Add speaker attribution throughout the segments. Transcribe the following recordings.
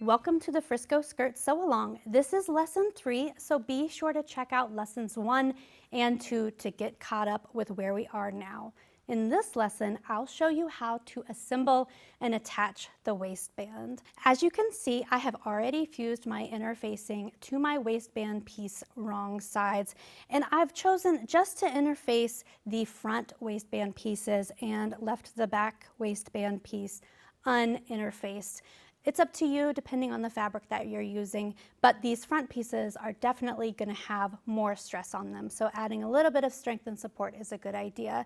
Speaker 1: Welcome to the Frisco Skirt Sew Along. This is lesson 3, so be sure to check out lessons 1 and 2 to get caught up with where we are now. In this lesson, I'll show you how to assemble and attach the waistband. As you can see, I have already fused my interfacing to my waistband piece wrong sides, and I've chosen just to interface the front waistband pieces and left the back waistband piece uninterfaced. It's up to you depending on the fabric that you're using, but these front pieces are definitely going to have more stress on them, so adding a little bit of strength and support is a good idea.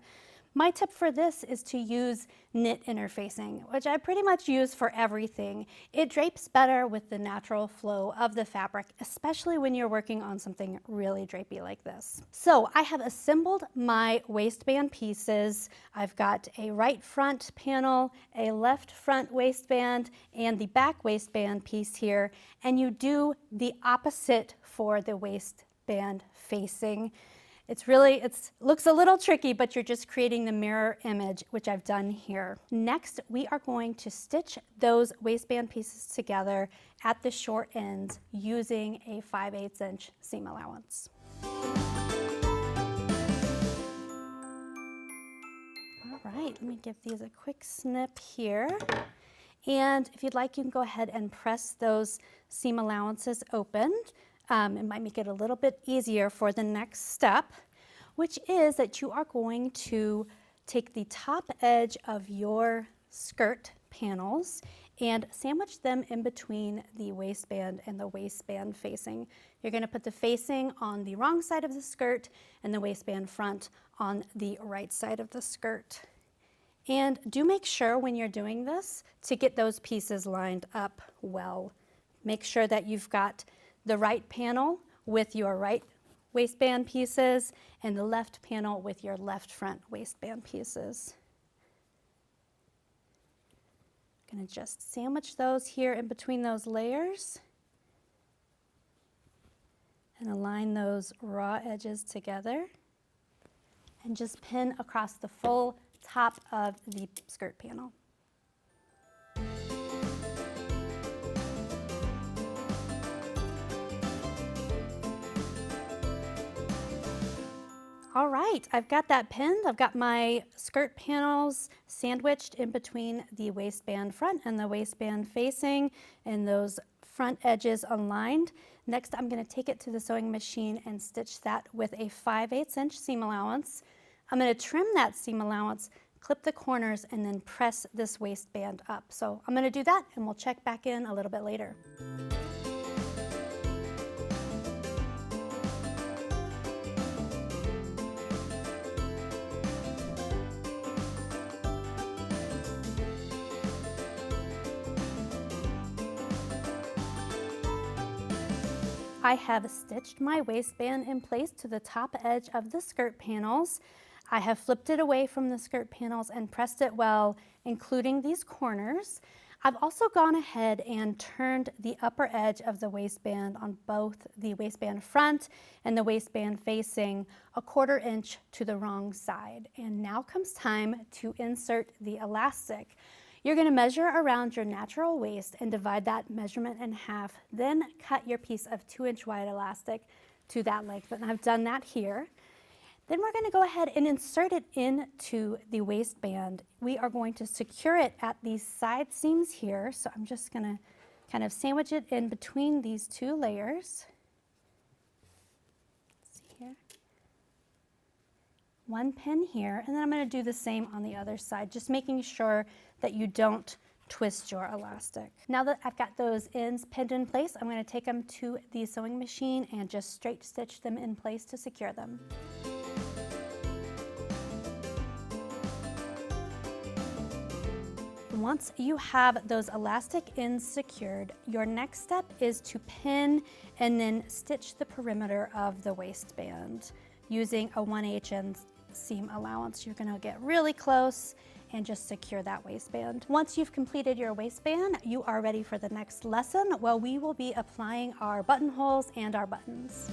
Speaker 1: My tip for this is to use knit interfacing, which I pretty much use for everything. It drapes better with the natural flow of the fabric, especially when you're working on something really drapey like this. So I have assembled my waistband pieces. I've got a right front panel, a left front waistband, and the back waistband piece here, and you do the opposite for the waistband facing. It looks a little tricky, but you're just creating the mirror image, which I've done here. Next, we are going to stitch those waistband pieces together at the short ends using a 5/8 inch seam allowance. All right, let me give these a quick snip here. And if you'd like, you can go ahead and press those seam allowances open. It might make it a little bit easier for the next step, which is that you are going to take the top edge of your skirt panels and sandwich them in between the waistband and the waistband facing. You're going to put the facing on the wrong side of the skirt and the waistband front on the right side of the skirt. And do make sure when you're doing this to get those pieces lined up well. Make sure that you've got the right panel with your right waistband pieces and the left panel with your left front waistband pieces. I'm going to just sandwich those here in between those layers and align those raw edges together and just pin across the full top of the skirt panel. All right, I've got that pinned. I've got my skirt panels sandwiched in between the waistband front and the waistband facing and those front edges aligned. Next, I'm going to take it to the sewing machine and stitch that with a 5/8 inch seam allowance. I'm going to trim that seam allowance, clip the corners, and then press this waistband up. So I'm going to do that and we'll check back in a little bit later. I have stitched my waistband in place to the top edge of the skirt panels. I have flipped it away from the skirt panels and pressed it well, including these corners. I've also gone ahead and turned the upper edge of the waistband on both the waistband front and the waistband facing 1/4 inch to the wrong side. And now comes time to insert the elastic. You're going to measure around your natural waist and divide that measurement in half, then cut your piece of 2-inch wide elastic to that length, and I've done that here. Then we're going to go ahead and insert it into the waistband. We are going to secure it at these side seams here, so I'm just going to kind of sandwich it in between these 2 layers. Let's see here. 1 pin here, and then I'm going to do the same on the other side, just making sure that you don't twist your elastic. Now that I've got those ends pinned in place, I'm going to take them to the sewing machine and just straight stitch them in place to secure them. Once you have those elastic ends secured, your next step is to pin and then stitch the perimeter of the waistband using a 1/8 seam allowance. You're going to get really close and just secure that waistband. Once you've completed your waistband, you are ready for the next lesson, where we will be applying our buttonholes and our buttons.